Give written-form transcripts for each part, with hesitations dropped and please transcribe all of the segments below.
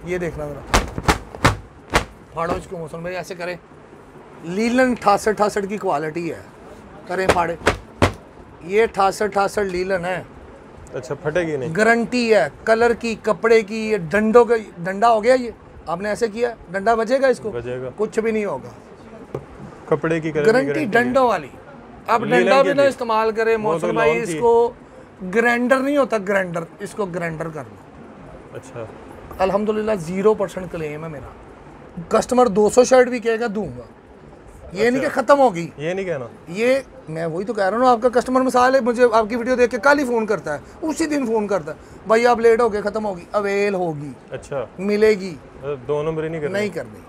ये देखना जरा, फाड़ो इसको मौसम भाई, ऐसे करें। लीलन 68 की क्वालिटी है, करें फाड़े। ये 68 लीलन है। अच्छा, फटेगी नहीं, गारंटी है कलर की, कपड़े की। ये डंडों का डंडा हो गया, ये आपने ऐसे किया, डंडा बजेगा इसको? बजेगा, कुछ भी नहीं होगा। कपड़े की गारंटी डंडों वाली। अब डंडा भी ना इस्तेमाल करे मौसम भाई, इसको ग्राइंडर नहीं होता, ग्राइंडर, इसको ग्राइंडर कर लो। अच्छा, अल्हम्दुलिल्लाह 0% क्लेम है मेरा। कस्टमर 200 शर्ट भी कहेगा दूंगा, ये अच्छा, नहीं कि खत्म होगी, ये नहीं कहना। ये मैं वही तो कह रहा हूँ, आपका कस्टमर मिसाल है, मुझे आपकी वीडियो देख के कल ही फ़ोन करता है, उसी दिन फ़ोन करता है, भाई आप लेट हो गए, ख़त्म होगी, अवेल होगी। अच्छा, मिलेगी, 2 नंबर ही नहीं करनी,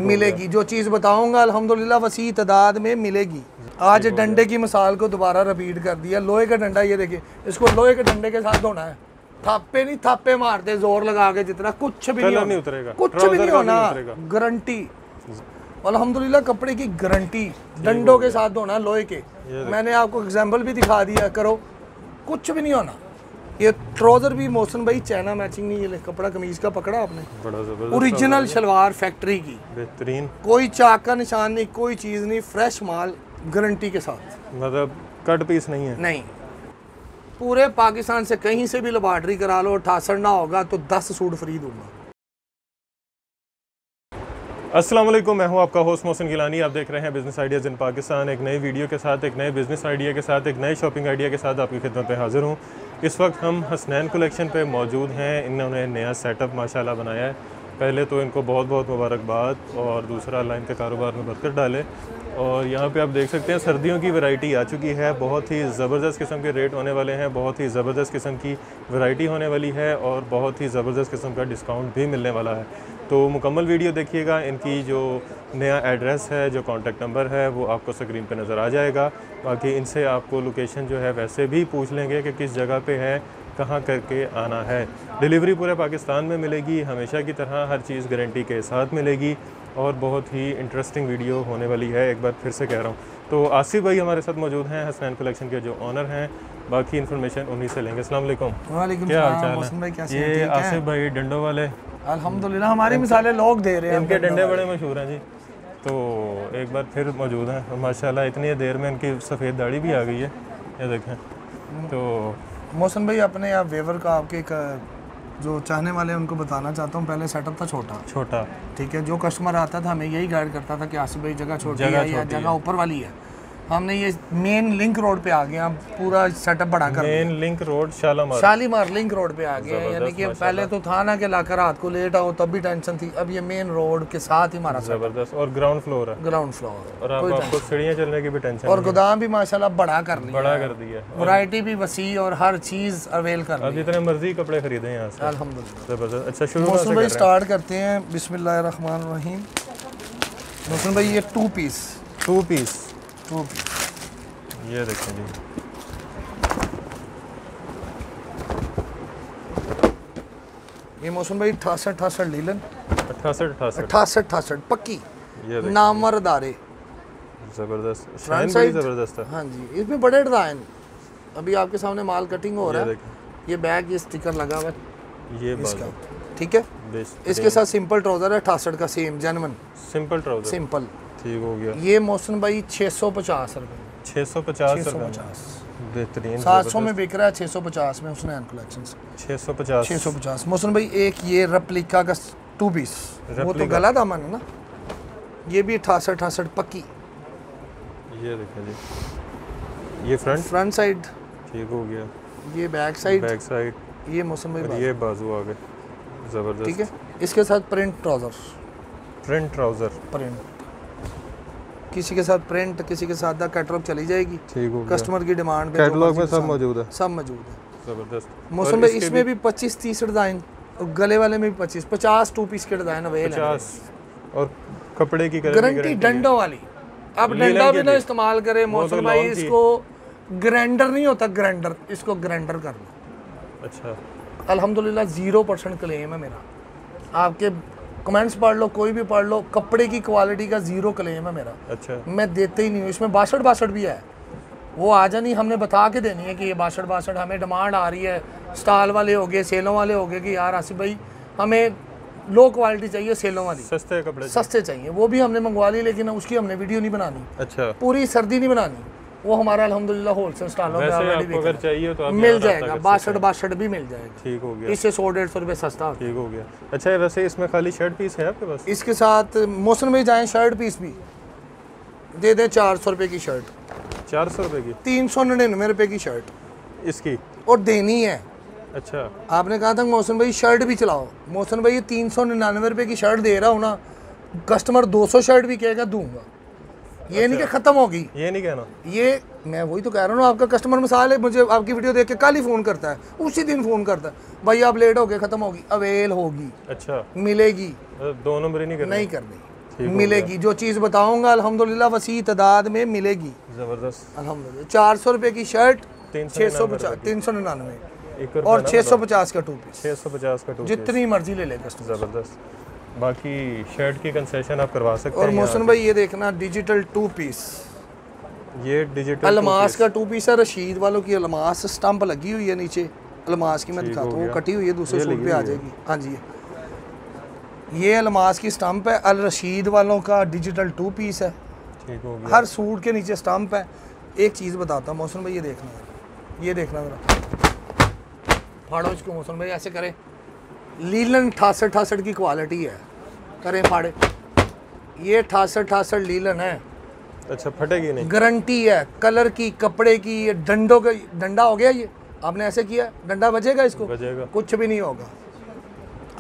मिलेगी। जो चीज़ बताऊंगा अल्हम्दुलिल्लाह वसी तादाद में मिलेगी। आज डंडे की मिसाल को दोबारा रिपीट कर दिया। लोहे का डंडा, ये देखिए, इसको लोहे के डंडे के साथ धोना है। थापे नहीं, थापे मारते जोर लगा के जितना, कुछ भी नहीं उतरेगा, कुछ भी नहीं होना, गारंटी। अल्हम्दुलिल्लाह कपड़े की गारंटी, डंडों के साथ धोना लोहे के। मैंने आपको एग्जांपल भी दिखा दिया, करो, कुछ भी नहीं होना। ये ट्राउजर भी मौसम भाई चाइना मैचिंग नहीं, ये कपड़ा कमीज का पकड़ा आपने, बड़ा जबरदस्त ओरिजिनल शलवार फैक्ट्री की, बेहतरीन, कोई चाक का निशान नहीं, कोई चीज़ नहीं, फ्रेश माल गारंटी के साथ, मतलब कट पीस नहीं है, नहीं। पूरे पाकिस्तान से कहीं से भी लैबोरेटरी करा लो, 68 ना होगा तो 10 सूट फ्री दूंगा। अस्सलाम वालेकुम, मैं हूं आपका होस्ट मोहसिन गिलानी। आप देख रहे हैं बिज़नेस आइडियाज़ इन पाकिस्तान। एक नई वीडियो के साथ, एक नए बिज़नेस आइडिया के साथ, एक नए शॉपिंग आइडिया के साथ आपकी खिदमत पे हाज़िर हूं। इस वक्त हम हसनैन कलेक्शन पे मौजूद हैं। इन्होंने नया सेटअप माशाल्लाह बनाया है। पहले तो इनको बहुत बहुत मुबारकबाद, और दूसरा अल्लाह इनके कारोबार में बरकत डाले। और यहाँ पे आप देख सकते हैं सर्दियों की वैरायटी आ चुकी है। बहुत ही ज़बरदस्त किस्म के रेट होने वाले हैं, बहुत ही ज़बरदस्त किस्म की वैरायटी होने वाली है, और बहुत ही ज़बरदस्त किस्म का डिस्काउंट भी मिलने वाला है। तो मुकम्मल वीडियो देखिएगा। इनकी जो नया एड्रेस है, जो कॉन्टैक्ट नंबर है, वो आपको स्क्रीन पे नज़र आ जाएगा। बाकी इनसे आपको लोकेशन जो है वैसे भी पूछ लेंगे कि किस जगह पे है, कहाँ करके आना है। डिलीवरी पूरे पाकिस्तान में मिलेगी, हमेशा की तरह हर चीज़ गारंटी के साथ मिलेगी, और बहुत ही इंटरेस्टिंग वीडियो होने वाली है, एक बार फिर से कह रहा हूँ। तो आसिफ भाई हमारे साथ मौजूद हैं, हसनैन कलेक्शन के जो ऑनर हैं। बाकी इन्फॉर्मेशन उन्हीं से लेंगे। अस्सलाम वालेकुम। वालेकुम क्या सलाम, हाल मौसम भाई कैसे हैं? ये आसिफ भाई डंडों वाले, अल्हम्दुलिल्लाह हमारी मिसालें लोग दे रहे हैं, इनके डंडे बड़े मशहूर हैं जी। तो एक बार फिर मौजूद हैं, और माशाल्लाह इतनी देर में इनकी सफ़ेद दाढ़ी भी आ गई है, ये देखें। तो मौसम भाई अपने आप वेवर का आपके जो चाहने वाले हैं उनको बताना चाहता हूँ। पहले सेटअप था छोटा, ठीक है। जो कस्टमर आता था हमें यही गाइड करता था कि आसिफ भाई जगह छोटी है या जगह ऊपर वाली है। हमने ये मेन लिंक रोड पे आ गए, हम पूरा सेटअप बढ़ा कर main link road Shalimar link road पे आ गए। यानी कि पहले तो था ना कि लाकर रात को लेट आओ तब भी टेंशन थी, अब ये मेन रोड के साथ ही हमारा जबरदस्त, और ग्राउंड फ्लोर है, और आपको सीढ़ियाँ चलने की भी टेंशन, और गोदाम भी माशाल्लाह बड़ा कर दिया, वैरायटी भी वसी और हर चीज़ अवेल कर ली। अब जितने मर्जी कपड़े खरीदे यहाँ से, अल्हम्दुलिल्लाह। जबरदस्त। अच्छा, शुरू भाई स्टार्ट करते हैं, बिस्मिल्लाहिर्रहमानिर्रहीम। मौसम भाई ये टू पीस ये देखें जी, ये मौसम भाई 68 लीलन, 68 पक्की, नामवर दारे, जबरदस्त, शाइन भी जबरदस्त है। हाँ जी, इसमें बड़े डिजाइन, अभी आपके सामने माल कटिंग हो रहा है। ये बैग, ये स्टिकर लगा हुआ है, ये इसका, ठीक है। इसके साथ सिंपल ट्राउजर है 68 का, same genuine simple trouser, simple, ठीक हो गया। ये मौसम भाई 650 रुपये, 650 बेहतरीन, 700 में बिक रहा है, 650 में हसनैन कलेक्शन से, 650। मौसम भाई एक ये रेप्लिका का 2 पीस, वो तो गला दामन है ना, ये भी 68 पक्की। ये देखें जी, ये फ्रंट साइड, ठीक हो गया। ये बैक साइड, ये मौसम भाई, ये बाजू आ गए, जबरदस्त, ठीक है। इसके साथ प्रिंट ट्राउजर, किसी के साथ प्रिंट, किसी के साथ कैटलॉग चली जाएगी, ठीक हो गया। कस्टमर की डिमांड पे कैटलॉग में सब मौजूद है, जबरदस्त। मौसम में इसमें भी 25-30 डिज़ाइन, गले वाले में भी 25-50 2 पीस के डिज़ाइन अवेलेबल है, और कपड़े की गारंटी डंडों वाली। अब डंडा भी ना इस्तेमाल करे मौसम भाई, इसको ग्राइंडर नहीं होता, ग्राइंडर, इसको ग्राइंडर कर लो। अच्छा, अल्हम्दुलिल्लाह 0% क्लेम है मेरा। आपके कमेंट्स पढ़ लो, कोई भी पढ़ लो, कपड़े की क्वालिटी का 0 क्लेम है मेरा। अच्छा, मैं देते ही नहीं हूँ। इसमें 62 भी है, वो आ जानी, हमने बता के देनी है कि ये 62, हमें डिमांड आ रही है, स्टॉल वाले हो गए, सेलों वाले हो गए कि यार आसिफ भाई हमें लो क्वालिटी चाहिए, सेलों वाली, सस्ते कपड़े सस्ते चाहिए, वो भी हमने मंगवा ली, लेकिन उसकी हमने वीडियो नहीं बनानी। अच्छा, पूरी सर्दी नहीं बनानी, वो हमारा अल्हम्दुलिल्लाह होलसेल स्टॉलों में ऑलरेडी अगर चाहिए तो आप मिल जाएगा, 62 भी मिल जाएगा। ठीक हो गया, इससे 100-150 रुपये सस्ता। ठीक हो गया। अच्छा, वैसे इसमें खाली शर्ट पीस है आपके पास? इसके साथ मौसम में जाएँ शर्ट पीस भी दे दें, 400 रुपये की शर्ट, 400 रुपये की, 399 रुपये की शर्ट इसकी, और देनी है। अच्छा, आपने कहा था मोहसिन भाई शर्ट भी चलाओ, मोहसिन भाई 399 रुपये की शर्ट दे रहा हूँ ना, कस्टमर 200 शर्ट भी कहेगा दूंगा, ये नहीं कि ख़त्म होगी, ये नहीं कहना, ये मैं वही तो कह रहा हूँ ना। आपका कस्टमर मिसाल है, मुझे आपकी वीडियो देख के कल ही फ़ोन करता है, उसी दिन फ़ोन करता है, भाई आप लेट हो गए, ख़त्म होगी, अवेल होगी, अच्छा, मिलेगी, 2 नंबर ही नहीं करना, नहीं करनी, मिलेगी। जो चीज़ बताऊँगा अल्हम्दुलिल्लाह वसी तादाद में मिलेगी, ज़बरदस्त। अल्हम्दुलिल्लाह। 400 रुपये की शर्ट, 399 और 650 का 2 पीस, 650 का 2 पीस, जितनी मर्जी ले ले कस्टमर। ज़बरदस्त। बाकी शर्ट की कंसेशन आप करवा सकते और हैं। मोहसिन भाई ये देखना डिजिटल 2 पीस, ये डिजिटल अलमास का 2 पीस है, रशीद वालों की अलमास स्टंप लगी हुई है नीचे, अलमास की मैं दिखाता हूँ, वो कटी हुई है, दूसरे सूट पे आ जाएगी। हाँ जी, ये अलमास की स्टंप है, अल रशीद वालों का डिजिटल 2 पीस है, ठीक हो गया। हर सूट के नीचे स्टंप है। एक चीज़ बताता हूँ मोहसिन भाई, ये देखना, ये देखना जरा, फाड़ो इसको मोहसिन भाई, ऐसे करें, लीलन 68 की क्वालिटी है, करें फाड़े, ये 68 लीलन है। अच्छा, फटेगी नहीं, गारंटी है कलर की, कपड़े की, ये डंडों का डंडा हो गया, ये आपने ऐसे किया, डंडा बजेगा इसको, बजेगा, कुछ भी नहीं होगा।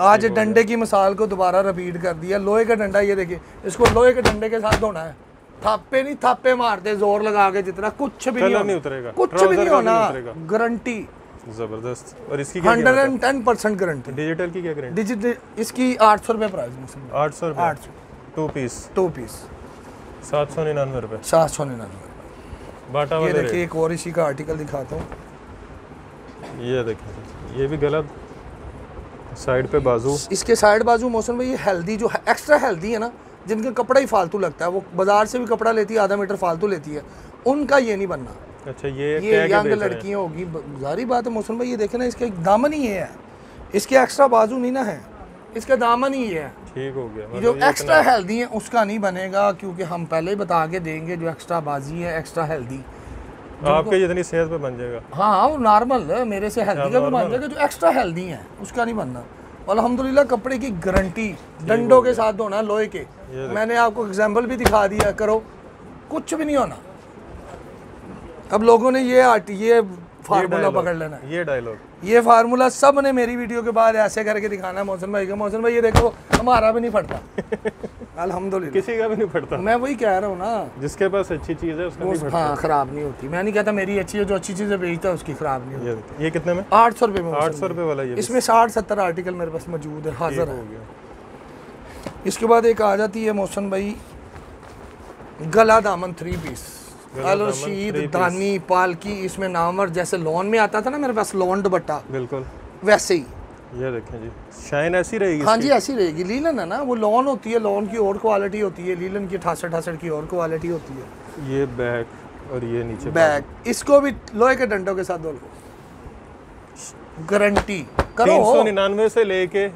आज डंडे की मिसाल को दोबारा रिपीट कर दिया, लोहे का डंडा, ये देखिए, इसको लोहे के डंडे के साथ धोना है, थापे नहीं, थापे मारते जोर लगा के जितना, कुछ भी नहीं उतरेगा, कुछ भी नहीं होना, गारंटी ज़बरदस्त। और इसकी 110% गारंटी। डिजिटल की क्या गारंटी? डिजिटल इसकी 800 रुपये प्राइस, 800 रुपये, 800 2 पीस 799 रुपये, 799। बाटा ये वाले देखिए, एक और इसी का आर्टिकल दिखाता हूँ, ये देखिए, ये भी गलत, साइड पे बाजू, इसके साइड बाजू मौसम में ये हेल्दी, जो एक्स्ट्रा हेल्दी है ना, जिनका कपड़ा ही फालतू लगता है, वो बाजार से भी कपड़ा लेती है, आधा मीटर फालतू लेती है, उनका ये नहीं बनना। अच्छा, ये यंग लड़कियां होगी, जारी बात है मौसम भाई, ये देखे ना, इसका दामन ही ये है, इसके एक्स्ट्रा बाजू नहीं ना है, इसका दामन ही ये है। ठीक हो गया। जो एक्स्ट्रा हेल्दी है उसका नहीं बनेगा, क्योंकि हम पहले ही बता के देंगे, जो एक्स्ट्रा बाजी है, एक्स्ट्रा हेल्दी आपके जितनी सेहत पे बन जाएगा। हाँ, वो नॉर्मल है, मेरे से हेल्दी का भी बन जाएगा, जो एक्स्ट्रा हेल्दी है उसका नहीं बनना। अल्हम्दुलिल्लाह कपड़े की गारंटी, डंडों के साथ होना, लोहे के, मैंने आपको एग्जाम्पल भी दिखा दिया, करो, कुछ भी नहीं होना। अब लोगों ने ये फार्मूला पकड़ लेना है, ये डायलॉग, ये फार्मूला सब ने मेरी वीडियो के बाद ऐसे करके दिखाना है मोहसिन भाई का, मोहसिन भाई ये देखो हमारा भी नहीं फटता अल्हम्दुलिल्लाह, किसी का भी नहीं फटता। मैं वही कह रहा हूँ ना, जिसके पास अच्छी चीज़ है उसका नहीं फटता। हाँ, ख़राब नहीं होती। मैं नहीं कहता मेरी अच्छी है, जो अच्छी चीज़ें बेचता है उसकी ख़राब नहीं होती। ये कितने में? 800 रुपये में, 800 रुपये वाला। ये इसमें 60-70 आर्टिकल मेरे पास मौजूद है, हाजिर है। इसके बाद एक आ जाती है मोहसिन भाई गला दामन 3 पीस, अल रशीद, दानी, पालकी, इसमें नामवर, जैसे लॉन में आता था ना मेरे पास लॉन दुपट्टा, बिल्कुल वैसे ही। ये देखें जी, शाइन ऐसी रहेगी। हाँ जी, ऐसी रहेगी। लीलन है ना, वो लॉन होती है, लॉन की और क्वालिटी होती है, लीलन की 68 की और क्वालिटी होती है। ये बैक और ये नीचे बैक, इसको भी लोहे के डंडों के साथ दो, गारंटी करो। 399 से लेके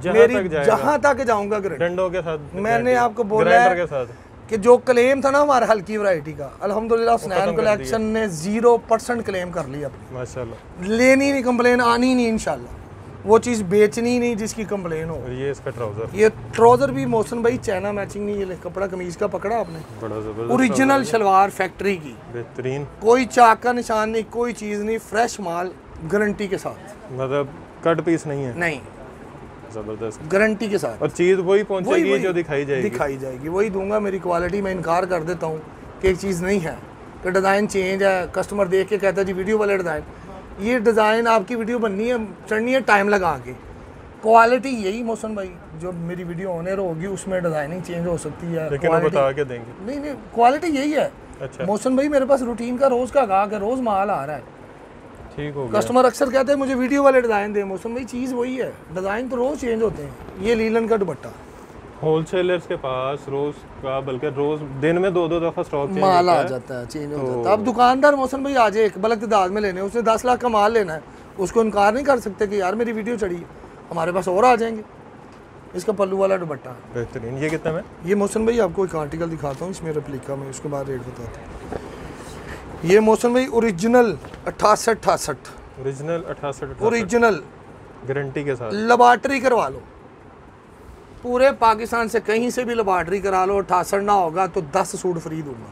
जहाँ तक जाऊंगा डंडों के साथ। मैंने आपको बोला है कि जो क्लेम था ना हमारा हल्की वैरायटी का, अल्हम्दुलिल्लाह हसनैन कलेक्शन ने 0% क्लेम कर लिया अपनी, माशाल्लाह। लेनी नहीं, कंप्लेन आनी नहीं, इंशाल्लाह वो चीज़ बेचनी नहीं जिसकी कंप्लेन हो। और ये इसका ट्राउजर, ये ट्राउजर भी मोहसिन भाई चाइना मैचिंग नहीं, ये कपड़ा कमीज का पकड़ा आपने, बड़ा जबरदस्त ओरिजिनल शलवार फैक्ट्री की, बेहतरीन, कोई चाक का निशान नहीं, कोई चीज़ नहीं, फ्रेश माल गारंटी के साथ, मतलब कट पीस नहीं है, नहीं, जबरदस्त गारंटी के साथ। और चीज़ वही पहुंचेगी जो दिखाई जाएगी, वही दूंगा। मेरी क्वालिटी में इनकार कर देता हूँ कि एक चीज़ नहीं है, कि डिज़ाइन चेंज है, कस्टमर देख के कहता है जी वीडियो वाले डिज़ाइन, ये डिज़ाइन आपकी वीडियो बननी है, चढ़नी है टाइम लगा के, क्वालिटी यही मौसम भाई, जो मेरी वीडियो ऑनर होगी उसमें डिज़ाइनिंग चेंज हो सकती है, लेकिन वो बता के देंगे। नहीं, क्वालिटी यही है। अच्छा मौसम भाई मेरे पास रूटीन का रोज़ का गाहक है, रोज़ माल आ रहा है, ठीक हो गया। कस्टमर अक्सर कहते हैं मुझे वीडियो वाले डिज़ाइन दे, मौसम भाई चीज़ वही है, डिज़ाइन तो रोज़ चेंज होते हैं। ये लीलन का दुपट्टा, होलसेलर्स के पास रोज़ का, बल्कि रोज़ दिन में 2-2 दफ़ा स्टॉक माल आ जाता है, चेंज हो जाता है। अब दुकानदार मौसम भाई आ जाए एक बल्क तादाद में लेने, उसने 10 लाख का माल लेना है, उसको इनकार नहीं कर सकते कि यार मेरी वीडियो चढ़ी, हमारे पास और आ जाएंगे। इसका पल्लू वाला दुपट्टा। बेहतरीन। ये कितने में? ये मोहसिन भाई आपको एक आर्टिकल दिखाता हूँ इसमें रेप्लिका में, उसके बाद रेट बताता हूँ। ये मोहसिन भाई ओरिजिनल 68 ओरिजिनल 68 ओरिजिनल गारंटी के साथ। लेबॉर्ट्री करवा लो पूरे पाकिस्तान से, कहीं से भी लेबॉर्ट्री करा लो, 68 ना होगा तो 10 सूट फ्री दूंगा।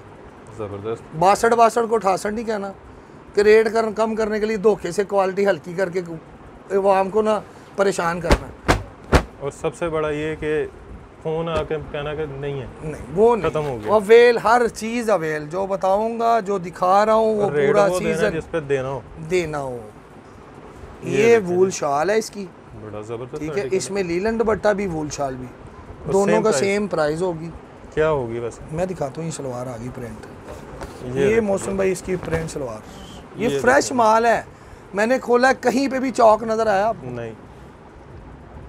ज़बरदस्त। 62 को 68 नहीं कहना कि रेट कम करने के लिए धोखे से क्वालिटी हल्की करके अवाम को ना परेशान करना। और सबसे बड़ा ये कि फ़ोन आके कहना कि नहीं है, नहीं वो नहीं, खत्म हो गया। अवेल हर चीज़ अवेल, जो बताऊंगा जो दिखा रहा हूँ वो पूरा सीजन जिस पे देना हो। ये वूल शाल है इसकी, बड़ा ज़बरदस्त। ठीक है, इसमें लीलन दुपट्टा भी वूल शाल भी, दोनों का सेम प्राइस होगी। क्या होगी वैसे? मैं दिखाता हूँ। ये सलवार आ गई प्रिंट, ये मौसम भाई इसकी प्रिंट सलवार, ये फ्रेश माल है। मैंने खोला, कहीं पे भी चौक नजर आया? नहीं।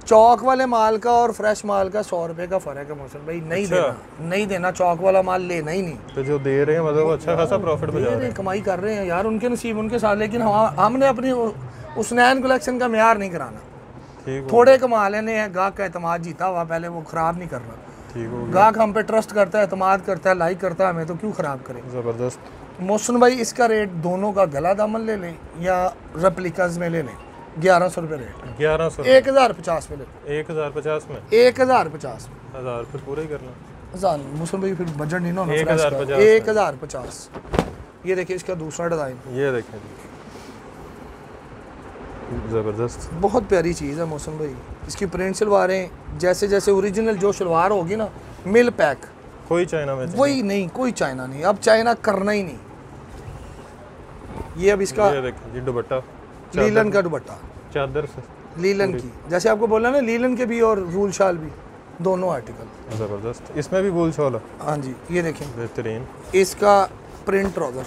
चौक वाले माल का और फ्रेश माल का 100 रुपए का फर्क है मौसम भाई। नहीं देना, नहीं देना, चौक वाला माल लेना ही नहीं। तो जो दे रहे हैं मतलब अच्छा खासा प्रॉफिट बजा रहे हैं, कमाई कर रहे हैं यार, उनके नसीब उनके साथ। लेकिन हमने अपनी हुसनैन कलेक्शन का म्यार नहीं कराना। थोड़े कमा लेने हैं, गाहक का एतमाद जीता हुआ, पहले वो खराब नहीं करना। ठीक हो गया। गाहक हम पे ट्रस्ट करता है, एतमाद करता है, लाइक करता है हमें, तो क्यों खराब करें। ज़बरदस्त। मोहसिन भाई इसका रेट दोनों का गला दामन ले लें या रेप्लिकाज में ले लें, 1100 रुपये रेट। 1100 1050 में ले लें। 1050 में 1050 में 1000 फिर पूरा ही करना। हजार मोहसिन भाई फिर बजट नहीं ना होना। 1050 1050। ये देखिए इसका दूसरा डिज़ाइन, ये देखें ज़बरदस्त। बहुत प्यारी चीज़ है मोहसिन भाई। इसकी प्रिंट सलवारें जैसे जैसे ओरिजिनल जो सलवार होगी ना, मिल पैक, कोई चाइना में वही नहीं, कोई चाइना नहीं, अब चाइना करना ही नहीं। ये अब इसका ये देखें जी दुपट्टा, लीलन का दुपट्टा, चादर से लीलन की, जैसे आपको बोला ना लीलन के भी और वूल शाल भी, दोनों आर्टिकल। ज़बरदस्त। इसमें भी वूल शाल है? हाँ जी, ये देखें बेहतरीन। इसका प्रिंट ट्राउजर,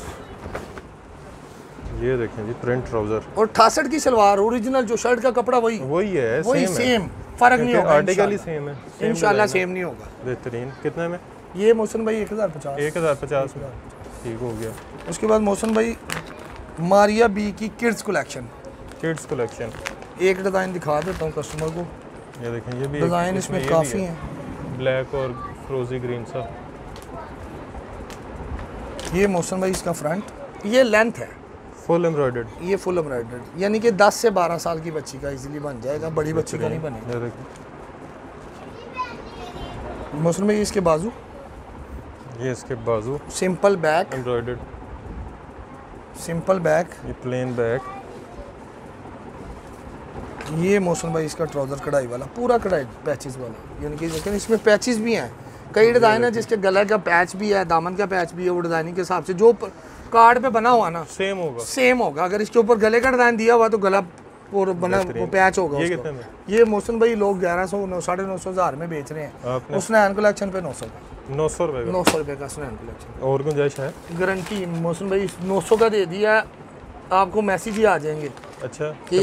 ये देखें जी प्रिंट ट्राउजर, और 68 की सलवार, ओरिजिनल जो शर्ट का कपड़ा वही है, वही सेम, फर्क नहीं होगा। आर्टिकल ही सेम है, इंशाल्लाह सेम नहीं होगा। बेहतरीन। कितने में? ये मोहसिन भाई 1050। 1050 में ठीक हो गया। उसके बाद मोहसिन भाई मारिया बी की किड्स कलेक्शन, किड्स कलेक्शन, एक डिज़ाइन दिखा देता हूँ कस्टमर को। ये देखें, ये भी डिज़ाइन इसमें काफ़ी हैं, ब्लैक और फ्रोजी ग्रीन सा। ये मोहसिन भाई इसका फ्रंट, ये लेंथ है फुल एम्ब्रॉयडर्ड, ये फुल एम्ब्रॉयडर्ड, यानी कि 10 से 12 साल की बच्ची का इजीली बन जाएगा, बड़ी बच्ची का नहीं बनेगा। ये देखें मोहसिन भाई इसके बाजू, ये इसके बाजू, simple back, embroidered, simple back, ये प्लेन बैक। ये मोहसिन भाई इसका ट्राउजर कढ़ाई वाला, पूरा कढ़ाई पैचेस वाला, यानी कि लेकिन इसमें पैचेस भी हैं। कई डिज़ाइन है जिसके गले का पैच भी है, दामन का पैच भी है, वो डिज़ाइनिंग के हिसाब से जो कार्ड पे बना हुआ ना सेम होगा, सेम होगा। अगर इसके ऊपर गले का डिज़ाइन दिया हुआ तो गला और बना वो पैच होगा। ये कितने में? ये मोहसिन भाई लोग 1100, 950, 1000 में बेच रहे हैं, हुसनैन कलेक्शन पे 900 का, 900 रुपये का, 900 रुपये का हुसनैन कलेक्शन। और गुंजाइश है? गारंटी मोहसिन भाई 900 का दे दिया, आपको मैसेज ही आ जाएंगे। अच्छा, कि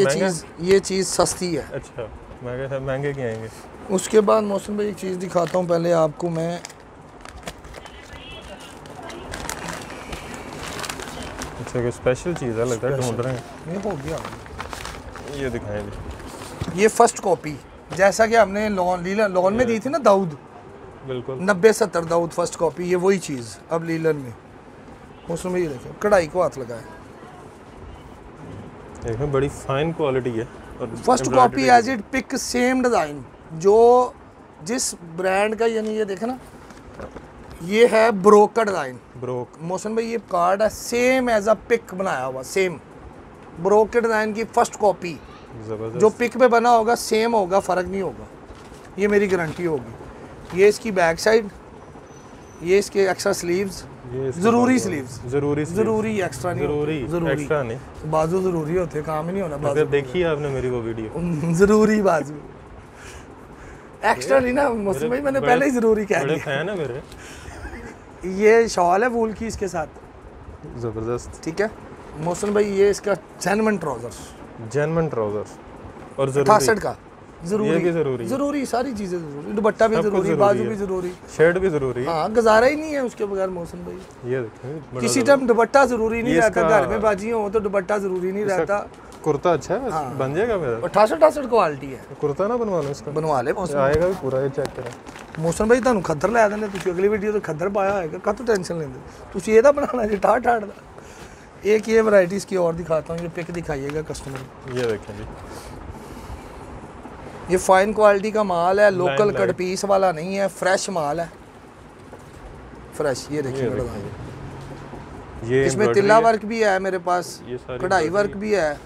ये चीज़ सस्ती है। अच्छा, महंगे के आएंगे। उसके बाद मोहसिन भाई एक चीज़ दिखाता हूँ पहले आपको मैं, अच्छा कोई स्पेशल चीज़ है लगता है, ढूंढ रहे हैं। ये हो गया, ये दिखाएं जी, ये फर्स्ट कॉपी, जैसा कि हमने लोन में दी थी ना दाऊद, बिल्कुल 90-70 दाऊद फर्स्ट कॉपी, ये वही चीज़ अब लीलन में। उसमें ये देखें कढ़ाई को हाथ लगाए, देखें बड़ी फाइन क्वालिटी है। और first copy as it pick, same design जो जिस ब्रांड का, यानी ये देखें ना, ये है ब्रोक का डिज़ाइन, ब्रोक। मोहसिन भाई ये कार्ड है सेम एज अ पिक बनाया हुआ, सेम ब्रोक के डिज़ाइन की फर्स्ट कॉपी, जो पिक पे बना होगा सेम होगा, फ़र्क नहीं होगा, ये मेरी गारंटी होगी। ये इसकी बैक साइड, ये इसके एक्स्ट्रा स्लीव्स, ज़रूरी स्लीव्स, ज़रूरी एक्स्ट्रा नहीं, ज़रूरी एक्स्ट्रा नहीं, बाजू ज़रूरी होते, काम ही नहीं होना बाजू। देखिए आपने मेरी वो वीडियो, ज़रूरी बाजू, एक्स्ट्रा नहीं ना मोहसिन भाई, मैंने पहले ही ज़रूरी कह दिया। फैन है मेरे। ये शॉल है वूल की इसके साथ, ज़बरदस्त। ठीक है मोहसिन भाई, ये इसका जेन्युइन ट्राउजर, जेन्युइन ट्राउजर, और 68 का, ये भी ज़रूरी सारी चीज़ें ज़रूरी, दुपट्टा भी ज़रूरी, बाजू भी ज़रूरी, शर्ट भी ज़रूरी, हाँ गुजारा ही नहीं है उसके बगैर मोहसिन भाई। ये देखें किसी टाइम दुपट्टा ज़रूरी नहीं रहता, घर में बाजियाँ हो तो दुपट्टा ज़रूरी नहीं रहता, कुर्ता अच्छा है, हाँ। बन जाएगा मेरा। 68 क्वालिटी है, कुर्ता ना बनवा लो इसका, बनवा ले मौसम आएगा भी पूरा। ये चेक करें मौसम भाई, ਤੁਹਾਨੂੰ ਖੱਦਰ ਲੈ ਦਿੰਦੇ ਤੁਸੀਂ, ਅਗਲੀ ਵੀਡੀਓ ਤੇ ਖੱਦਰ ਪਾਇਆ ਹੋਏਗਾ, ਕਾਹਤੋਂ ਟੈਨਸ਼ਨ ਲੈਂਦੇ ਤੁਸੀਂ, ਇਹਦਾ ਬਣਾਉਣਾ ਜੀ ਠਾਠ ਠਾਠ ਦਾ। एक ये वैरायटीज़ की और दिखाता हूँ, ये पिक दिखाइएगा कस्टमर। ये देखें जी, ये फाइन क्वालिटी का माल है, लोकल Limelight। कट पीस वाला नहीं है, फ्रेश माल है, फ्रेश। ये देखिए ये इसमें तिल्ला वर्क भी है मेरे पास, ये सारी कढ़ाई वर्क भी है,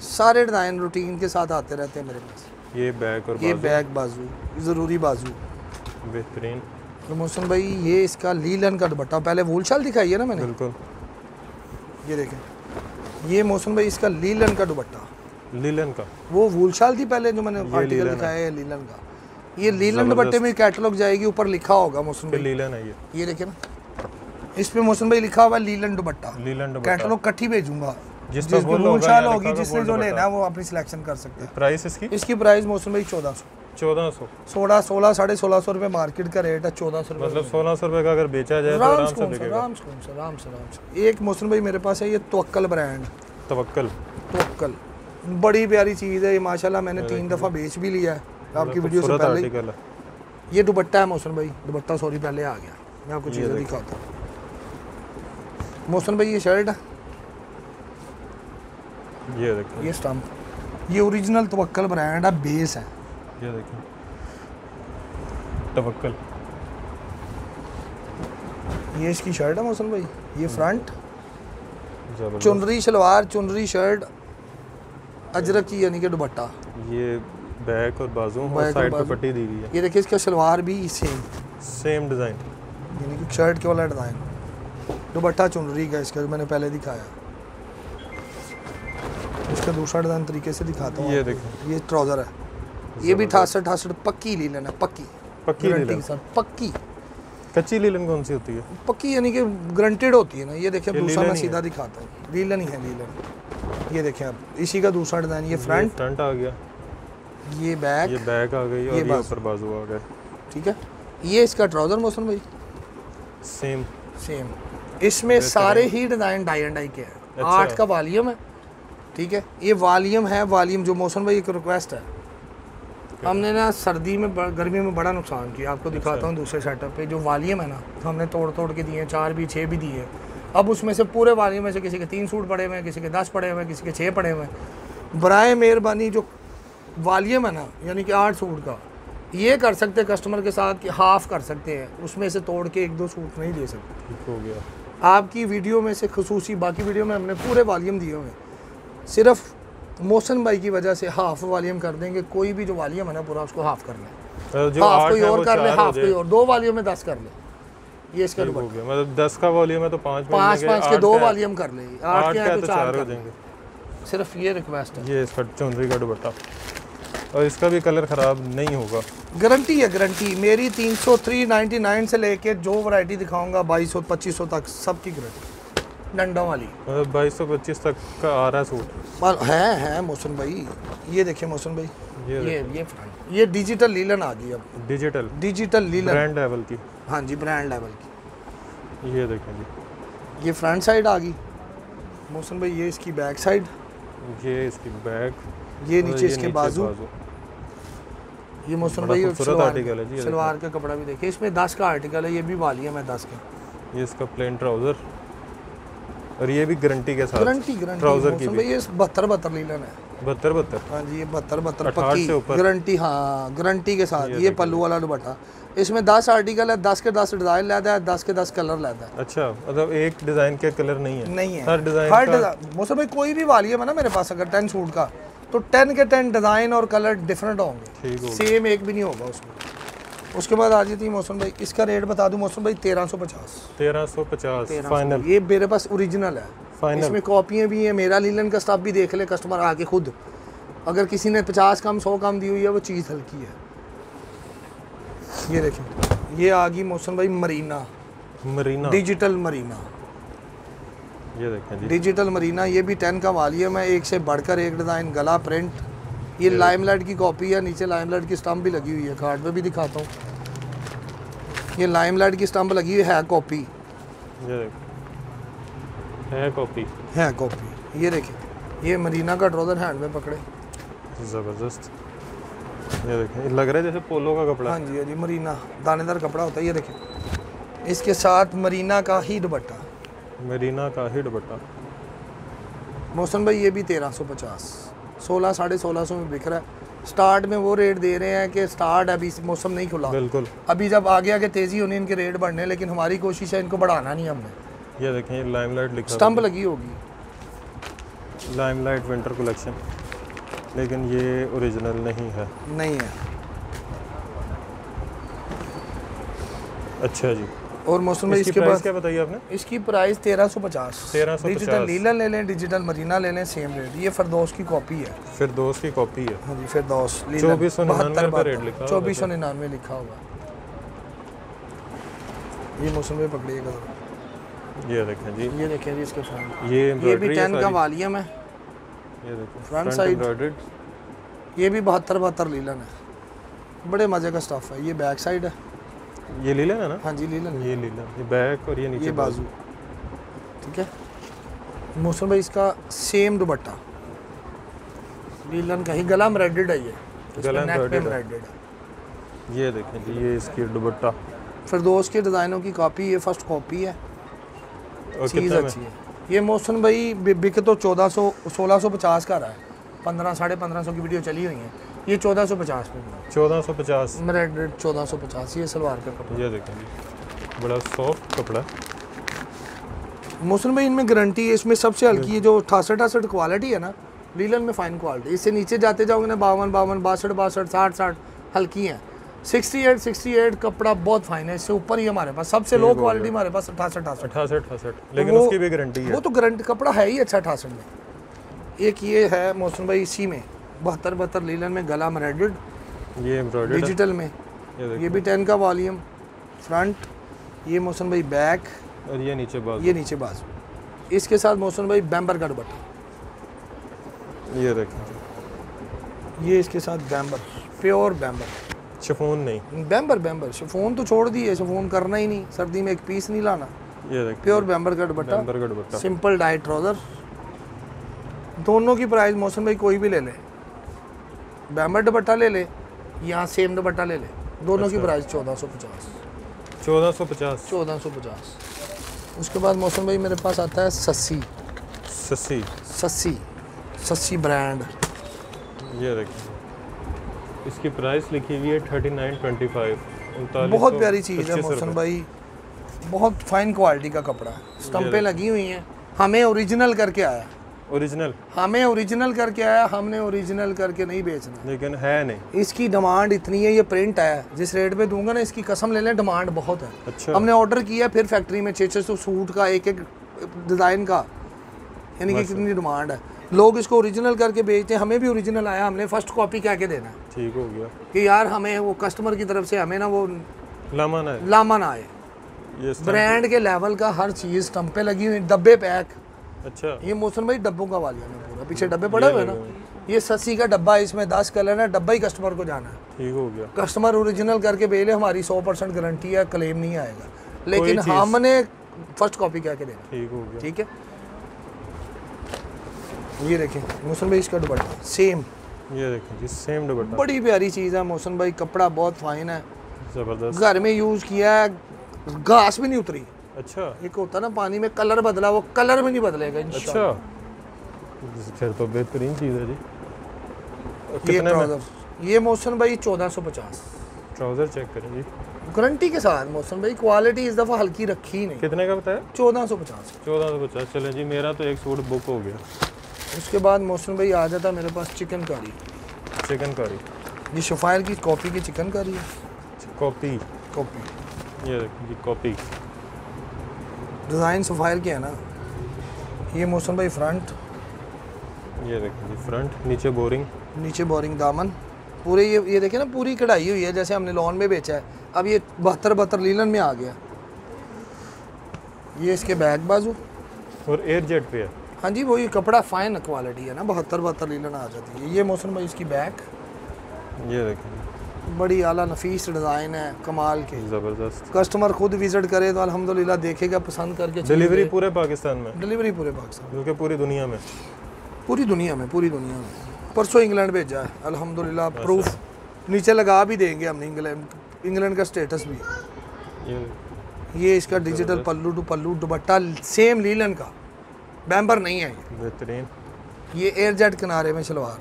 सारे डिज़ाइन रूटीन के साथ आते रहते हैं मेरे पास। ये बैक और ये बैक बाजू, ज़रूरी बाजू बेहतरीन। तो मौसम भाई ये इसका लीलन का दुपट्टा, पहले वूल शाल दिखाई है ना मैंने, बिल्कुल। ये देखें, ये मौसम भाई इसका लीलन का दुपट्टा, लीलन का, वो वूल शाल थी पहले जो मैंने आर्टिकल दिखाया है लीलन का। ये लीलन दुपट्टे में कैटलॉग जाएगी, ऊपर लिखा होगा मौसम भाई लीलन है ये देखिए ना, इस पे मौसम भाई लिखा हुआ है linen dupatta. Linen dupatta, catalogue इकट्ठी भेजूंगा, जिसका जिसकी वूल शाल होगी, जिसने जो लेना है वो अपनी सिलेक्शन कर सकते हैं। प्राइस इसकी इसकी प्राइस मौसम भाई 1400, 1400, 16 1600 रुपये मार्केट का रेट है, 1400 रुपये। मतलब 1600 रुपये का अगर बेचा जाए तो आराम से बिकेगा। आराम से। एक मौसम भाई मेरे पास है ये तवक्कल ब्रांड, तवक्कल, तवक्कल बड़ी प्यारी चीज़ है ये माशाल्लाह, मैंने 3 दफ़ा बेच भी लिया है आपकी वीडियो से पहले ही। ये दुपट्टा है मौसम भाई, दुपट्टा सॉरी पहले आ गया, मैं आपको चीज़ें दिखाता हूँ। मौसम भाई ये शर्ट है, ये देखो, ये स्टम्प, ये ओरिजिनल तवक्कल ब्रांड है, बेस है। ये देखो तवक्कल, ये इसकी शर्ट है मौसम भाई, ये फ्रंट जबरदस्त। चुनरी शलवार, चुनरी शर्ट, अजरक की यानी कि दुपट्टा, ये बैक और बाजू और साइड पे पट्टी दी हुई है। ये देखिए इसका शलवार भी सेम डिज़ाइन, यानी कि शर्ट के वाला डिज़ाइन, दुपट्टा चुनरी का इसका मैंने पहले दिखाया। इसका दूसरा डिज़ाइन तरीके से दिखाता हूँ। ये देखो, ये ट्राउज़र है, ये भी 68 पक्की लीलन है, पक्की पक्की गारंटी लीलन। के साथ, पक्की। कच्ची लीलन कौन सी होती है? पक्की यानी कि गारंटेड होती है ना। ये देखिए ये दूसरा मैं लीलन ही सीधा दिखाता हूँ, लीलन ही है लीलन। ये देखें आप, इसी का दूसरा डिज़ाइन, ये फ्रंट आ गया, ये बैक, ये बैक आ गई और ये ऊपर बाजू आ गया। ठीक है, ये इसका ट्राउज़र मौसम भाई सेम। इसमें सारे ही डिज़ाइन डाई एंड डाई के हैं। अच्छा। 8 का वॉल्यूम है, ठीक है, ये वॉल्यूम है, वॉल्यूम जो मौसम भाई एक रिक्वेस्ट है, हमने ना सर्दी में गर्मी में बड़ा नुकसान किया, आपको दिखाता हूँ दूसरे सेटअप पे। जो वॉल्यूम है ना हमने तोड़ तोड़ के दिए, 4 भी 6 भी दिए। अब उसमें से पूरे वॉल्यूम में से किसी के 3 सूट पड़े हुए हैं, किसी के 10 पड़े हुए हैं, किसी के 6 पड़े हुए हैं। बराए मेहरबानी जो वॉल्यूम है ना, यानी कि 8 सूट का, ये कर सकते हैं कस्टमर के साथ कि हाफ़ कर सकते हैं, उसमें से तोड़ के 1-2 सूट नहीं दे सकते। ठीक हो गया। आपकी वीडियो में से खसूसी, बाकी वीडियो में हमने पूरे वॉल्यूम दिए हुए हैं, सिर्फ मौसम भाई की वजह से हाफ वॉल्यूम कर देंगे। कोई भी जो वॉल्यूम है ना पूरा उसको हाफ कर ले, जो हाफ 8 कोई है और वो कर ले, 4 हाफ कोई और, 2 वॉल्यूम में 10 कर ले। ये इसका ठीक हो दुपट्टा, गया। मतलब 10 का वॉल्यूम है तो 5 5 के 2 वॉल्यूम कर ले, 8 के हैं तो 4 हो कर ले। जाएंगे। सिर्फ ये रिक्वेस्ट है। ये इसका चुनरी का दुपट्टा, और इसका भी कलर ख़राब नहीं होगा, गारंटी है, गारंटी मेरी 399 से लेके जो वैरायटी दिखाऊंगा 2200-2500 तक सबकी गारंटी, डंडों वाली। मतलब 2225 तक का आ रहा है सूट। है मौसम भाई, ये देखिए मौसम भाई, ये फ्रंट, ये डिजिटल लीलन आ गई, अब डिजिटल लीलन ब्रांड लेवल की। हाँ जी, ब्रांड लेवल की। ये देखें जी, ये फ्रंट साइड आ गई मौसम भाई, ये इसकी बैक साइड, ये इसकी बैक, ये नीचे इसके बाजू। ये मौसम भाई आर्टिकल है जी, सलवार का कपड़ा भी देखिए, इसमें 10 का आर्टिकल है, ये भी वॉल्यूम है 10 के। ये इसका प्लेन ट्राउज़र, और ये भी गारंटी के साथ, गारंटी ट्राउज़र की भाई, ये 72 लीलन है। 72 हाँ जी, ये 72 पक्की गारंटी, हाँ गारंटी के साथ। ये पल्लू वाला दुपट्टा, इसमें 10 आर्टिकल है, 10 के 10 डिज़ाइन लाता है, 10 के 10 कलर लाता है। अच्छा, मतलब एक डिज़ाइन के कलर नहीं है? नहीं है, हर डिज़ाइन मौसम भाई कोई भी वॉल्यूम है ना मेरे पास, अगर 10 सूट का तो 10 के 10 डिज़ाइन और कलर डिफरेंट होंगे, सेम एक भी नहीं होगा उसमें। उसके बाद आ जाती है मौसम भाई, इसका रेट बता दूं मौसम भाई 1350 फाइनल। ये मेरे पास ओरिजिनल है, इसमें कॉपियाँ भी हैं, मेरा लीलन का स्टफ भी देख ले कस्टमर आके खुद, अगर किसी ने 50 कम 100 कम दी हुई है वो चीज़ हल्की है। ये देखें, ये आ गई मौसम भाई मरीना, डिजिटल मरीना, ये देखें जी, डिजिटल मरीना, ये भी 10 का वॉल्यूम है, एक से बढ़कर एक डिज़ाइन, गला प्रिंट। ये लाइमलाइट की कॉपी है, नीचे लाइमलाइट की स्टम्प भी लगी हुई है, कार्ड पे भी दिखाता हूँ, ये लाइमलाइट की स्टम्प लगी हुई है, कॉपी ये है कॉपी, है कॉपी। ये देखिए ये मरीना का ट्राउजर हैंड में पकड़े, ज़बरदस्त। ये देखें, लग रहा है जैसे पोलो का कपड़ा। हाँ जी हाँ जी, मरीना दानेदार कपड़ा होता है। ये देखें, इसके साथ मरीना का ही दुपट्टा, मरीना का ही दुपट्टा। मौसम भाई ये भी 1350, 16 1650 में बिक रहा है। स्टार्ट में वो रेट दे रहे हैं कि स्टार्ट अभी मौसम नहीं खुला, बिल्कुल। अभी जब आगे आगे तेज़ी होनी इनके रेट बढ़ने, लेकिन हमारी कोशिश है इनको बढ़ाना नहीं हमने। ये देखें, ये लाइमलाइट लिखा स्टंप लगी होगी, लाइमलाइट विंटर कलेक्शन, लेकिन ये ओरिजिनल नहीं है। नहीं है। अच्छा जी। और मौसम में इसकी इसके प्राइस बाद क्या बताइए आपने? इसकी प्राइस 1350। 1350। डिजिटल लीलन ले लें, डिजिटल मरीना ले लें, सेम रेट। ये फिरदौस की कॉपी है। फिरदौस की कॉपी है। हाँ जी, फिरदौस 2499 रुपये रेट लिखा, 2499 लिखा होगा। ये मौसम में पकड़िएगा। ये देखें जी, ये देखें जी इसके फ्रंट, ये ये भी 10 का वॉल्यूम है। ये देखें फ्रंट साइड एम्ब्रॉयडर्ड। ये भी 72 लीलन है, बड़े मज़े का स्टफ है। ये बैक साइड है, ये लीलन है ना? हाँ जी लीलन, ये लीलन, ये बैक और ये नीचे ये बाजू। ठीक है मौसम भाई, इसका सेम दुपट्टा लीलन का ही, गला एम्ब्रॉयडर्ड है। ये गला एम्ब्रॉयडर्ड है। है। ये देखें जी, ये इसकी दुपट्टा। फिरदौस के डिज़ाइनों की कॉपी, ये फर्स्ट कॉपी है। और चीज़ कितने में? अच्छी है। ये मौसम भाई बिक तो 1400 1650 का रहा है, 1500 साढ़े 1500 की वीडियो चली हुई है। ये 1450 में 1450 एम्ब्रॉयडर्ड 1450। ये सलवार का कपड़ा। ये देखें जी, बड़ा सॉफ्ट कपड़ा है। मौसम भाई इनमें गारंटी है, इसमें सबसे हल्की है जो 68 क्वालिटी है ना, लीलन में फाइन क्वालिटी। इससे नीचे जाते जाओगे ना 52 62 60 हल्की हैं। 68 कपड़ा बहुत फाइन है। इससे ऊपर ही हमारे पास सबसे लो क्वालिटी हमारे पास 68 लेकिन उसकी भी गारंटी है। वो तो गारंटी कपड़ा है ही अच्छा 68 में। एक ये है मौसम भाई, इसी में 72 लीलन में गला एम्ब्रॉयडर्ड, ये एम्ब्रॉयडर्ड डिजिटल में। ये भी 10 का वॉल्यूम फ्रंट। ये मौसम भाई बैक, और ये नीचे बाजू। ये नीचे बाजू। इसके साथ मौसम भाई बैम्बर का दुपट्टा। ये देखें, ये इसके साथ बैम्बर, प्योर बैम्बर, शिफॉन नहीं, बैम्बर। शिफॉन तो छोड़ दिए, शिफॉन करना ही नहीं, सर्दी में एक पीस नहीं लाना। ये देखें, प्योर बैम्बर का दुपट्टा, बैम्बर का दुपट्टा। Simple diet trouser. दोनों की प्राइस मौसम भाई कोई भी ले ले, बैम्बर दुपट्टा ले ले या सेम दुपट्टा ले ले, दोनों की प्राइस 1450। 1450। उसके बाद मौसम भाई मेरे पास आता है सस्सी ब्रांड। ये देखें, इसकी प्राइस लिखी हुई है 3925। बहुत प्यारी चीज़ है मौसम भाई, बहुत फाइन क्वालिटी का कपड़ा है। स्टंपें लगी हुई हैं, हमें ओरिजिनल करके आया, हमने ओरिजिनल करके नहीं बेचना, लेकिन है नहीं। इसकी डिमांड इतनी है, ये प्रिंट है, जिस रेट पे दूंगा ना इसकी कसम ले लें, डिमांड बहुत है। अच्छा। हमने ऑर्डर किया, फिर फैक्ट्री में 600 सूट का, एक डिज़ाइन का, यानी कि कितनी डिमांड है। लोग इसको ओरिजिनल करके बेचते हैं, हमें भी ओरिजिनल आया, हमने फर्स्ट कॉपी कह के देना है। ठीक हो गया कि यार हमें वो कस्टमर की तरफ से हमें ना वो लामा ना आए। ये ब्रांड के लेवल का हर चीज़, स्टंपें लगी हुई, डब्बे पैक। अच्छा, ये मौसम भाई डब्बों का वालिया में पूरा, पीछे डब्बे पड़े हुए ना, ये 80 का डब्बा है, इसमें 10 कलर है, डब्बा ही कस्टमर को जाना है। ठीक हो गया। कस्टमर ओरिजिनल करके भेज ले, हमारी 100% गारंटी है, क्लेम नहीं आएगा, लेकिन हमने फर्स्ट कॉपी कह के देना। ठीक हो गया। ठीक है, ये देखें मौसम भाई, इसका दुपट्टा सेम। ये देखें जी, सेम दुपट्टा, बड़ी प्यारी चीज़ है मौसम भाई, कपड़ा बहुत फाइन है, जबरदस्त। घर में यूज़ किया है, घास भी नहीं उतरी। अच्छा, एक होता ना पानी में कलर बदला, वो कलर भी नहीं बदलेगा इंशाल्लाह। अच्छा, फिर तो बेहतरीन चीज़ है जी। ये कितने में? ट्राउजर, ये मौसम भाई 1450, ट्राउजर चेक करें जी, गारंटी के साथ। मौसम भाई क्वालिटी इस दफ़ा हल्की रखी ही नहीं। कितने का बताया? 1450। 1450। चलें जी, मेरा तो एक सूट बुक हो गया। उसके बाद मौसम भाई आ जाता मेरे पास चिकन कारी, चिकन कारी, ये शफायर की कॉपी की चिकन कारी है। कॉपी, ये देखिए जी, कॉपी। डिज़ाइन सफ़ायर की है ना। ये मौसम भाई फ्रंट, ये देखिए जी, फ्रंट, नीचे बोरिंग, नीचे बोरिंग दामन पूरे। ये देखिए ना, पूरी कढ़ाई हुई है, जैसे हमने लॉन में बेचा है। अब ये 72 लीलन में आ गया। ये इसके बैक बाजू और एयर जेट पे है। हाँ जी, वो ये कपड़ा फाइन क्वालिटी है ना, 72 लीलन आ जाती है। ये मौसम भाई इसकी बैक, ये देखिए, बड़ी आला नफीस डिज़ाइन है, कमाल के, ज़बरदस्त। कस्टमर खुद विजिट करे तो अल्हम्दुलिल्लाह देखेगा, पसंद करके डिलीवरी पूरे पाकिस्तान में, डिलीवरी पूरे पाकिस्तान, बल्कि पूरी दुनिया में। पूरी दुनिया में परसों इंग्लैंड भेजा है अल्हम्दुलिल्लाह। प्रूफ नीचे लगा भी देंगे हमने, इंग्लैंड का स्टेटस भी। ये इसका digital pallu to pallu dupatta same linen का, बैम्बर नहीं है ये। बेहतरीन। ये एयर जेट किनारे में शलवार,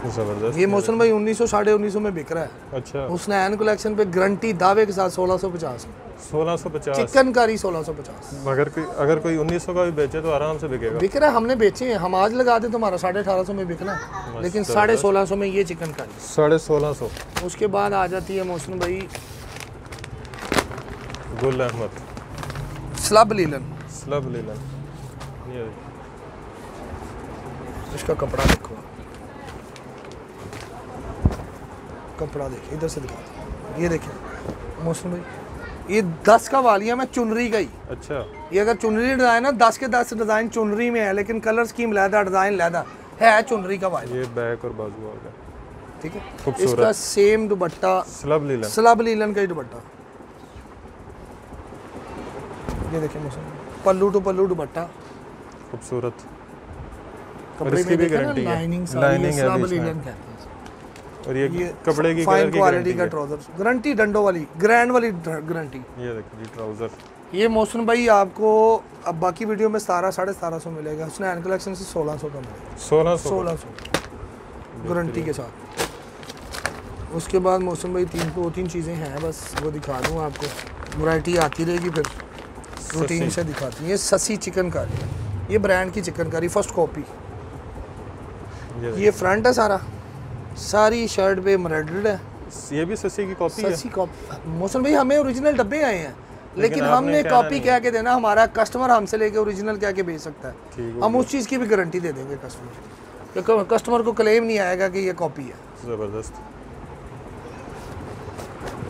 जबरदस्त। ये मोहसिन भाई 1900 साढ़े 1900 में बिक रहा है। अच्छा, हुस्नैन कलेक्शन पे गारंटी दावे के साथ 1650 1650। चिकनकारी 1650। अगर कोई 1900 का भी बेचे तो आराम से बिकेगा। बिक रहा है, हमने बेचे हैं, हम आज लगा दे तो हमारा 1850 में बिकना है, लेकिन 1650 में ये चिकनकारी। 1650। उसके बाद आ जाती है मोहसिन भाई Gul Ahmed slub linen. Slub linen. ये इसका कपड़ा देखो, कपड़ा देखिए, इधर से दिखा, ये देखिए मोहसिन भाई, ये 10 का वालिया में चुनरी का ही। अच्छा, ये अगर चुनरी डिजाइन है 10 के 10 डिजाइन चुनरी में है, लेकिन कलर स्कीम लहदा, डिजाइन लहदा है चुनरी का वालिया। ये बैक और बाजू आ गया, ठीक है। खूबसूरत। इसका same dupatta slub linen. Slub linen का ही दुपट्टा। ये देखिए मोहसिन, पल्लू टू पल्लू दुपट्टा, खूबसूरत। कपड़े इसकी में भी देखा ना, गारंटी है। लाइनिंग लाइनिंग है स्लब बीच में। लीलन कहते हैं। और ये कपड़े की फाइन कलर की क्वालिटी गारंटी का है। ट्राउजर, गारंटी डंडों वाली, ग्रैंड वाली गारंटी। ये देखिए जी ट्राउजर। ये मोहसिन भाई आपको अब बाकी वीडियो में 1700-1750 मिलेगा, हुस्नैन कलेक्शन से 1600 का मिलेगा। 1600 गारंटी के साथ। उसके बाद मोहसिन भाई दो तीन चीज़ें हैं, बस वो दिखा दूँ आपको, वैरायटी आती रहेगी फिर रूटीन से दिखाती है। ये ससी चिकनकारी, ये ब्रांड की चिकनकारी फर्स्ट कॉपी। ये फ्रंट है सारा, सारी शर्ट पे एम्ब्रॉयडर्ड है। ये भी ससी की कॉपी है। ससी कॉपी मोहसिन भाई, हमें ओरिजिनल डब्बे आए हैं, लेकिन आपने हमने कहना कॉपी नहीं कह के देना, हमारा कस्टमर हमसे लेके ओरिजिनल कह के बेच सकता है। ठीक हम उस चीज़ की भी गारंटी दे देंगे कस्टमर को, कस्टमर को क्लेम नहीं आएगा कि ये कॉपी है। ज़बरदस्त।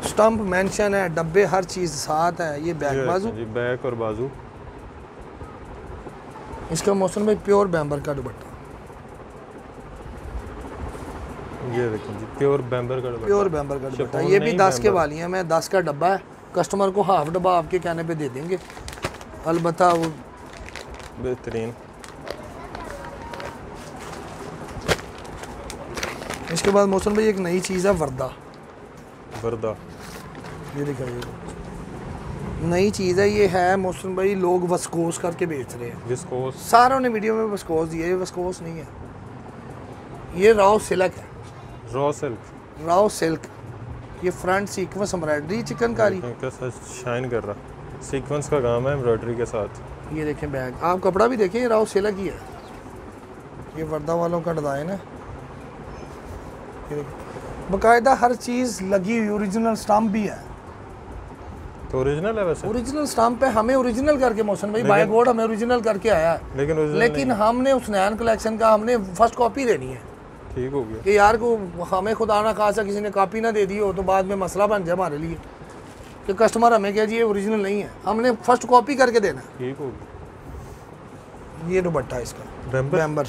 स्टंप मेंशन है, डब्बे हर चीज़ साथ है। ये बैक बाजू जी, बैक और बाजू। इसका मोहसिन भाई प्योर बैम्बर का दुपट्टा, ये देखिए जी प्योर बैम्बर का दुपट्टा। प्योर बैम्बर का दुपट्टा। शिफॉन ये भी नहीं, 10 के बैम्बर। वाली है, मैं 10 का डब्बा है, कस्टमर को हाफ डब्बा आपके कहने पे दे देंगे, अलबत्ता वो बेहतरीन। इसके बाद मोहसिन भाई एक नई चीज़ है वर्दा। वर्दा, ये दिखाइए, नई चीज़ है, ये है मोहसिन भाई, लोग वस्कोस करके बेच रहे हैं। विस्कोस। सारों ने वीडियो में वस्कोस दिया, ये वस्कोस नहीं है, ये राव सिल्क है, रॉ सिल्क। राव सिल्क। ये फ्रंट सीक्वेंस एम्ब्रॉयडरी चिकनकारी। कैसा शाइन कर रहा, सीक्वेंस का काम है एम्ब्रॉयडरी के साथ। ये देखें बैग, आप कपड़ा भी देखें, ये राव सिल्क ही है। ये वर्दा वालों का डिज़ाइन है। ये देखें बाकायदा हर चीज़ लगी हुई, ओरिजिनल स्टाम्प भी है। तो ओरिजिनल है वैसे, ओरिजिनल स्टाम्प पे हमें ओरिजिनल करके मोहसिन भाई बाय गॉड हमें ओरिजिनल करके आया है, लेकिन original लेकिन हमने हुस्नैन कलेक्शन का हमने फर्स्ट कॉपी देनी है ठीक हो गया। कि यार को हमें खुदा ना खासा किसी ने कॉपी ना दे दी हो तो बाद में मसला बन जाए हमारे लिए कि कस्टमर हमें कह जी ये ओरिजिनल नहीं है, हमने फर्स्ट कॉपी करके देना। ठीक हो गया। ये दुपट्टा है इसका बैम्बर। बैम्बर,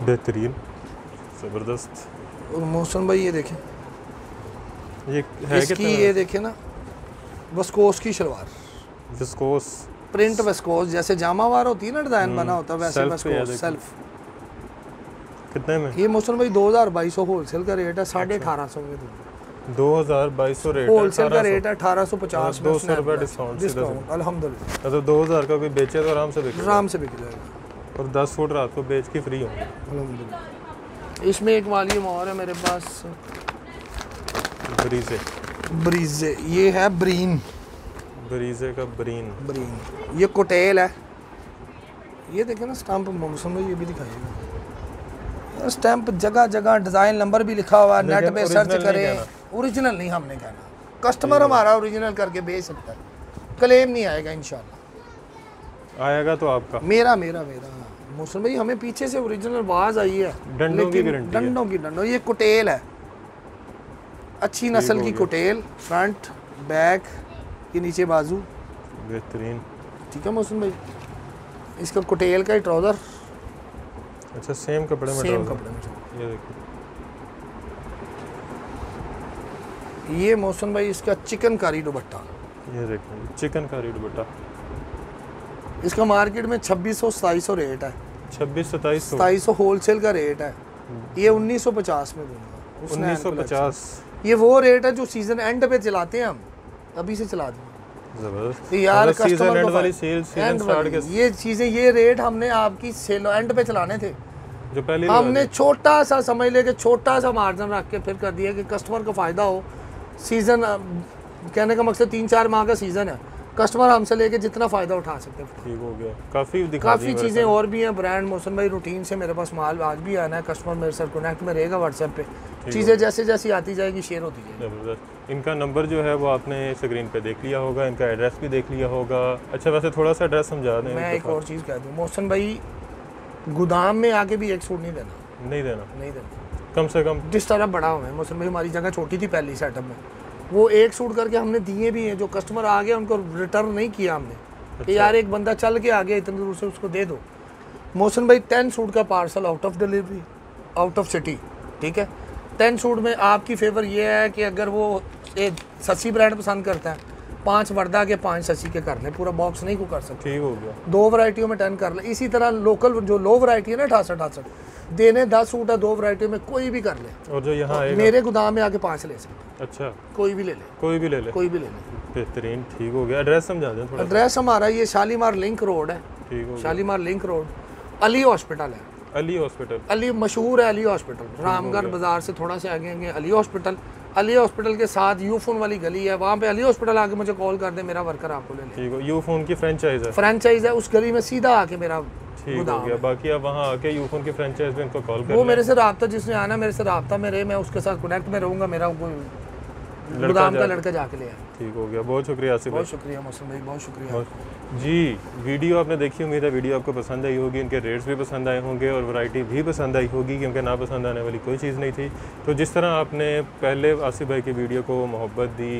बेहतरीन, ज़बरदस्त। और मौसम भाई ये देखें, ये है इसकी कितने ये देखें ना, वस्कोस की शलवार, विस्कोस। प्रिंट वस्कोस, जैसे जामावार होती है ना, डिज़ाइन बना होता है वैसे सेल्फ पे है, वस्कोस सेल्फ। कितने में? ये मौसम भाई 2200 होलसेल का रेट है, 1850 में 2200 रेट है, होलसेल का रेट है 1850 में, 200 रुपये डिस्काउंट। डिस्काउंट अल्हम्दुलिल्लाह, मतलब 2000 का कोई बेचे तो आराम से बिके आराम से बिक जाएगा और 10 फुट रात को बेच के फ्री होंगे। अल्हम्दुलिल्लाह। इसमें एक वॉल्यूम और है मेरे पास, ब्रीजे। ब्रीजे, ये है ब्रीन, ब्रीजे का ब्रीन। ब्रीन। ये कोटेल है, ये देखें ना स्टैंप मौसम में, ये भी दिखाइएगा स्टैंप, जगह जगह डिज़ाइन नंबर भी लिखा हुआ है, नेट पे सर्च करें। ओरिजिनल नहीं हमने कहना, कस्टमर हमारा ओरिजिनल करके भेज सकता है, क्लेम नहीं आएगा इंशाल्लाह। आएगा तो आपका, मेरा मेरा मेरा मौसम भाई, हमें पीछे से ओरिजिनल आवाज़ आई है, डंडों की गारंटी है। डंडों की डंडों। ये कोटेल है, अच्छी नस्ल की कोटेल, फ्रंट बैक, ये नीचे बाजू, बेहतरीन। ठीक है मौसम भाई। इसका कोटेल का ही ट्राउज़र, अच्छा सेम कपड़े में, सेम trouser। कपड़े में। ये देखिए, ये मौसम भाई इसका चिकनकारी दुपट्टा, ये देखिए चिकन कारी दुपट्टा। इसका मार्केट में 2600-2700 रेट है। 2600-2700 होलसेल का रेट है। ये 1950 में दूंगा। 1950 ये वो रेट है जो सीजन एंड पे चलाते हैं हम, अभी से चला दें जबरदस्त। तो यार सीजन एंड को वाली सेल सीजन स्टार्ट के ये चीज़ें, ये रेट हमने आपकी सेल एंड पे चलाने थे, जो पहले हमने छोटा सा समझ लेके छोटा सा मार्जिन रख के फिर कर दिया कि कस्टमर को फ़ायदा हो। सीज़न कहने का मकसद 3-4 माह का सीज़न है, कस्टमर हमसे लेके जितना फ़ायदा उठा सकते हैं। ठीक हो गया। काफ़ी चीज़ें और भी हैं ब्रांड। मौसम भाई रूटीन से मेरे पास माल आज भी आना है, कस्टमर मेरे साथ कनेक्ट में रहेगा व्हाट्सएप पे, चीज़ें जैसे जैसी आती जाएगी शेयर होती जाएगी। ज़बरदस्त। इनका नंबर जो है वो आपने स्क्रीन पे देख लिया होगा, इनका एड्रेस भी देख लिया होगा। अच्छा वैसे थोड़ा सा एड्रेस समझा दें। मैं एक और चीज़ कह दूँ मौसम भाई, गोदाम में आके भी एक सूट नहीं देना, कम से कम जिस तरह बड़ा हुआ है। मौसम भाई हमारी जगह छोटी थी पहली सेटअप में, वो एक सूट करके हमने दिए भी हैं, जो कस्टमर आ गया उनको रिटर्न नहीं किया हमने। अच्छा। कि यार एक बंदा चल के आ गया इतनी दूर से, उसको दे दो। मौसम भाई 10 सूट का parcel out of delivery, out of city, ठीक है। 10 सूट में आपकी फेवर ये है कि अगर वो एक ससी ब्रांड पसंद करता है, 5 वर्दा के 5 ससी के कर ले, पूरा बॉक्स नहीं को कर सकते। ठीक हो गया। 2 वैरायटियों में 10 कर ले। इसी तरह लोकल जो लो वैरायटी है ना 68 देने 10 सूट है 2 वैरायटियों में, कोई भी कर ले। और जो यहाँ मेरे गोदाम में आके 5 ले सकते। अच्छा, कोई भी ले ले। बेहतरीन। ठीक हो गया। एड्रेस समझा दें थोड़ा। एड्रेस हमारा ये शालीमार लिंक रोड है। ठीक हो गया। Shalimar link road, Ali hospital है। अली मशहूर है, अली हॉस्पिटल रामगढ़ बाजार से थोड़ा से आगे आगे अली हॉस्पिटल के साथ यूफोन वाली गली है, वहाँ पे अली हॉस्पिटल आके मुझे कॉल कर दे, मेरा वर्कर आपको ले ले। ठीक है। यूफोन की फ्रेंचाइज है, उस गली में सीधा आके मेरा गोदाम है। बाकी आप वहाँ आके यूफोन की फ्रेंचाइज में इनको कॉल कर, वो मेरे से रब्ता, जिसने आना मेरे से रब्ता में रहे, मैं उसके साथ कनेक्ट में रहूँगा, मेरा गोदाम का लड़का जाके ले आए। ठीक हो गया। बहुत शुक्रिया आसिफ भाई। बहुत शुक्रिया मौसम भाई, बहुत शुक्रिया जी। वीडियो आपने देखी, उम्मीद है वीडियो आपको पसंद आई होगी, इनके रेट्स भी पसंद आए होंगे और वैरायटी भी पसंद आई होगी, क्योंकि ना पसंद आने वाली कोई चीज़ नहीं थी। तो जिस तरह आपने पहले आसिफ भाई की वीडियो को मोहब्बत दी,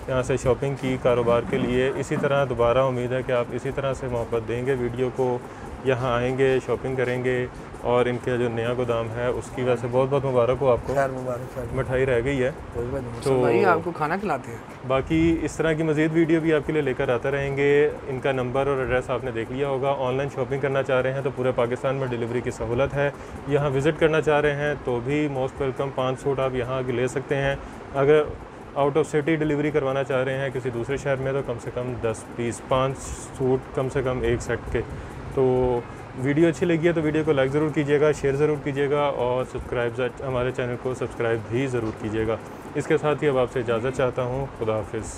यहाँ से शॉपिंग की कारोबार के लिए, इसी तरह दोबारा उम्मीद है कि आप इसी तरह से मोहब्बत देंगे वीडियो को, यहाँ आएंगे, शॉपिंग करेंगे। और इनके जो नया गोदाम है उसकी वजह से बहुत बहुत मुबारक हो आपको। मुबारक। मिठाई रह गई है तो भाई आपको खाना खिलाते हैं। बाकी इस तरह की मज़ीद वीडियो भी आपके लिए लेकर आते रहेंगे। इनका नंबर और एड्रेस आपने देख लिया होगा। ऑनलाइन शॉपिंग करना चाह रहे हैं तो पूरे पाकिस्तान में डिलीवरी की सहूलत है। यहाँ विज़िट करना चाह रहे हैं तो भी मोस्ट वेलकम। 5 सूट आप यहाँ आके ले सकते हैं। अगर आउट ऑफ सिटी डिलीवरी करवाना चाह रहे हैं किसी दूसरे शहर में तो कम से कम 10 पीस 5 सूट कम से कम एक सेट के। तो वीडियो अच्छी लगी है तो वीडियो को लाइक ज़रूर कीजिएगा, शेयर ज़रूर कीजिएगा और हमारे चैनल को सब्सक्राइब भी ज़रूर कीजिएगा। इसके साथ ही अब आपसे इजाज़त चाहता हूँ। खुदा हाफिज़।